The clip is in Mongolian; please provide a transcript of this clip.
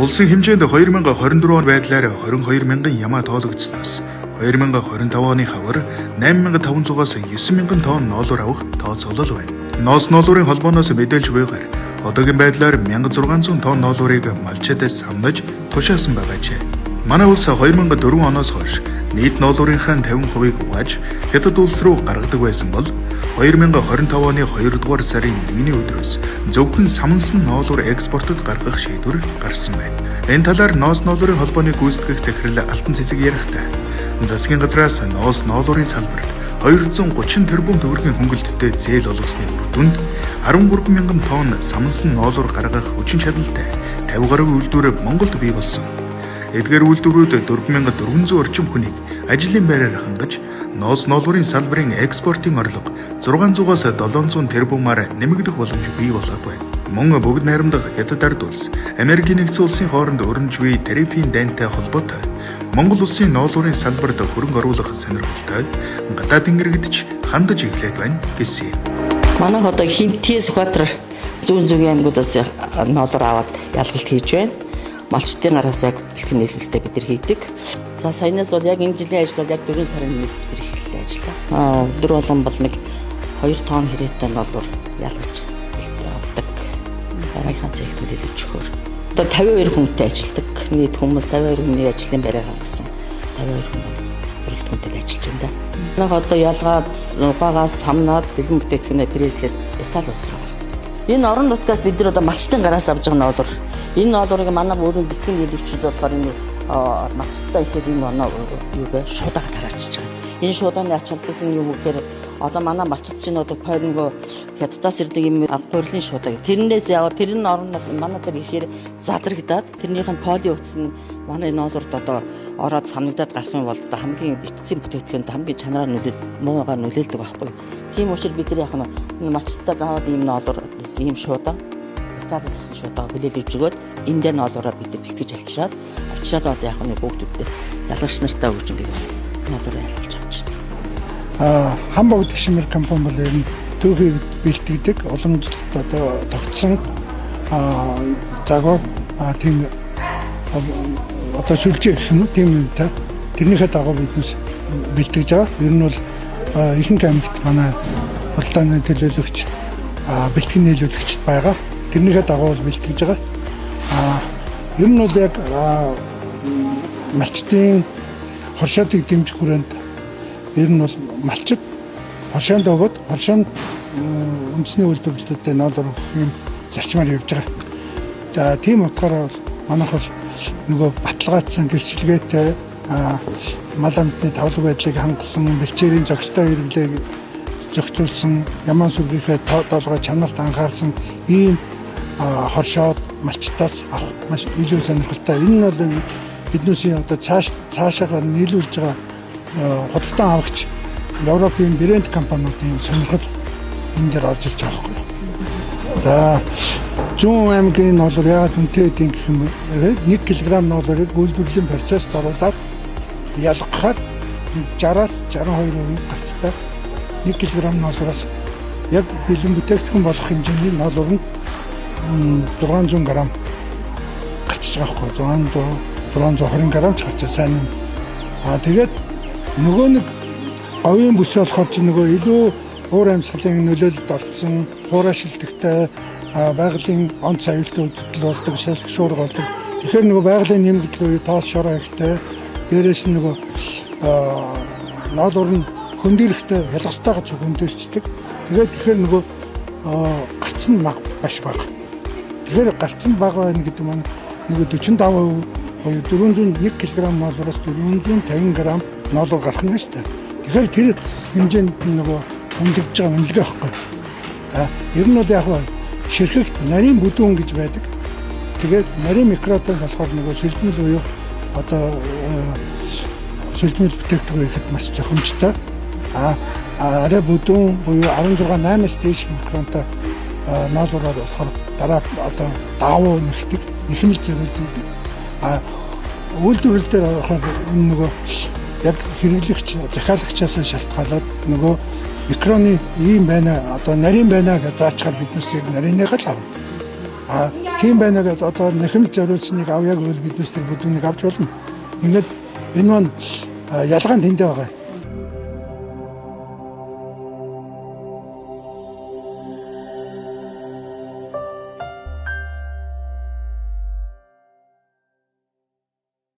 Улсын хэмжээнд 2024 он байдлаар 22 мянган ямаа тоологдсноос 2025 оны хавар 8500-аас 9000 тонн ноолуур авах тооцоолол байна. Ноос ноолуурын холбооноос мэдээлж буйгаар одоогийн байдлаар 1600 тонн ноолуурыг малчидаас самнаж тушаасан байгаажээ. Манай улс 2004 оноос хойш нийт ноолуурынхаа 50%-ийг угааж хятад улс руу гаргадаг байсан бол 2025 оны 2 дугаар сарын 1-ний өдрөөс зөвхөн самнсан ноолуур экспортод гаргах шийдвэр гарсан байна. Энэ талаар ноос ноолуурын холбооны гүйцэтгэх захирал Алтан Цэцэг ярихдаа засгийн газраас ноос ноолуурын салбарт 230 тэрбум төгрөгийн хөнгөлөлтөд зээл олгосны үр дүнд 13 мянган тонн самнсан ноолуур гаргах хүчин чадалтай 50 гаруй үйлдвэр Монголд бий болсон. Эдгээр үйлдвэрүүд 4400 орчим хүнийг ажлын байраар хангаж ноос ноолуурын салбарын экспортын орлого 600-аас 700 тэрбумаар нэмэгдэх боломж бий болоод байна. Мөн бүгд найрамдах Хятад ард улс Америкийн нэгдсэн улсын хооронд өрнөж буй тарифын дайнтай холбоотой Монгол улсын ноолуурын салбарт хөрөнгө оруулах сонирхолтой гадаадын иргэдч хандаж эхлээд байна гэсэн. Манайх одоо Хинтээ Сүхбаатар зүүн зүгийн аймагуудаас ноолуур аваад ялгалт хийж байна. Малчтын гараас яг бэлтгэн нийлүүлэлтээ бид нар хийдэг. За саянаас бол яг энэ жилийн ажил бол яг 4 сарын 1-ээс бид нар эхэллээ ажиллаа. Өдөр болгон бол нэг 2 тонн хэрэг ноолуур ялгаж авдаг. Барайхаа цэгт төлөвлөж өгөхөөр. Одоо 52 хүнтэй ажилладаг. Нийт хүмүүс 52 хүний ажлын байраар хангасан. 52 хүн бол бүрэлдэхүүнтэй ажиллаж байна да. Манайх одоо ялгаад угаагаас самнаад бэлэн бүтээгдэхүүнээ пресслээд Итали улс руу гаргадаг. Энэ орон нутгаас бид нар одоо малчтын гараас авж байгаа ноолуур. Энэ ноолуурыг манай өөрийн бэлтгэн нийлүүлэгчид болохоор энэ малчтаа ихэд энэ оноо юугээ шуудаага тараачиж байгаа. Энэ шуудааны ач холбогдол нь юу гэхээр одоо манай малчт чинь одоо нөгөө хятадаас ирдэг юм гурилын шуудааг. Тэрнээс яваа тэр нь орон манай дээр ихээр задрагдаад тэрнийхэн поли утас нь манай ноолуурд одоо ороод самнагдаад гарах юм бол одоо хамгийн эцсийн бүтээгдэхүүнд хамгийн чанараар муугаар нөлөөлдөг байхгүй. Тийм учраас бид нар яг нь малчтаа даваад ийм ноолуур ийм шуудаа Италиас ирсэн шуудаага хүлээлгэж өгөөд энэ дээр ноолуураа бид бэлтгэж авчираад одоо яг нь бүгдүүдээ ялгагч нартай өгч ингээд ноолуураа ялгуулж авч байна. Хамбог гişмэр компани бол энэ түүхийг бэлтгэдэг уламжлалт одоо тогтсон загвар тийм одоо сүлжээ гэх юм уу тийм юм та тэрнийхээ дагуу биднес бэлтгэж байгаа. Ер нь бол ихэнх аймагт манай хуралдааны төлөөлөгч бэлтгэн нийлүүлэгчд байгаа. Тэрнийхээ дагуу бэлтгэж байгаа. Ер нь бол яг малчтын хоршоодыг дэмжих хүрээнд ер нь бол малчид хоршоонд өгөөд хоршоонд үндэсний үйлдвэрлэлүүдэд ноолуур өгөх юм зарчмаар явж байгаа. За тийм утгаараа бол манайх бол нөгөө баталгаажсан гэрчлэгээтэй мал амтны тавлаг байдлыг хангасан бэлчээрийн зохистой хэрэглээг зохицуулсан ямаан сүргийнхээ тоолгой чанарт анхаарсан ийм хоршоод малчтаас авах маш илүү сонирхолтой. Энэ нь бол биднээсийн одоо цаашаа нийлүүлж байгаа худалдан авагч Европын брэнд компаниудын сонирхол энэ дээр орж ирж байгаа юм. За зүүн аймгийн ноолуур яагаад үнэтэй гэдэг гэх юм бэ? 1 кг ноолуурыг үйлдвэрлэлийн процесст оруулаад ялгахаар 60-аас 62% гарцтай 1 кг ноолуураас яг бэлэн бүтээгдэхүүн болох хэмжээний ноолуур нь 600 г гарчиж байгаа байхгүй 620 г ч гарчаа сайн юм. Тэгээд нөгөө нэг говийн бүсээ болохоор чи нөгөө илүү уур амьсгалын нөлөөлөлд орсон хуурай шилдэгтэй байгалийн онц аюултай үзэгдэл болдог, шалх шуурга болдог. Тэгэхээр нөгөө байгалийн нэмэгдэл үе тоос шороо ихтэй дээрээс нь нөгөө ноолуур нь хөндөөрөхтэй ялгастайгаа зүг хөндөрчдөг. Тэгэхээр нөгөө гарц нь маш бага. Тэгэхээр гарц нь бага байна гэдэг нь нөгөө 45% буюу 401 кг ноолуураас 450 г ноолуур гарах нь шүү дээ. Тэгэхээр тэр хэмжээнд нөгөө хөндлөж байгаа үнэлгээ байхгүй. Ер нь бол яг ширхэгт нарийн бүдүүн гэж байдаг. Тэгээд нарийн микротон болохоор нөгөө шилжмэл буюу одоо шилжмэл бүтээгдэхүүн ихэд маш зохимжтой. Арай бүдүүн буюу 16-8-аас дээш микронтой ноолуураар болохоор дараа одоо давуу нэгдэг, нэхэмж зэрэгддэг. Үйлдвэрлэл дээр болохоор энэ нөгөө яг хэрэглэгч захиалагчаас шалтгаалаад нөгөө микроны ийм байна одоо нарийн байна гэж заачаар биднээс яг нарийныг л авна. Тийм байна гэдэг одоо нэхэмж зориулсныг авъяг бол бид нүстэр бүдүүнийг авч болно. Ингээд энэ маань ялгаа нь тэндээ байгаа.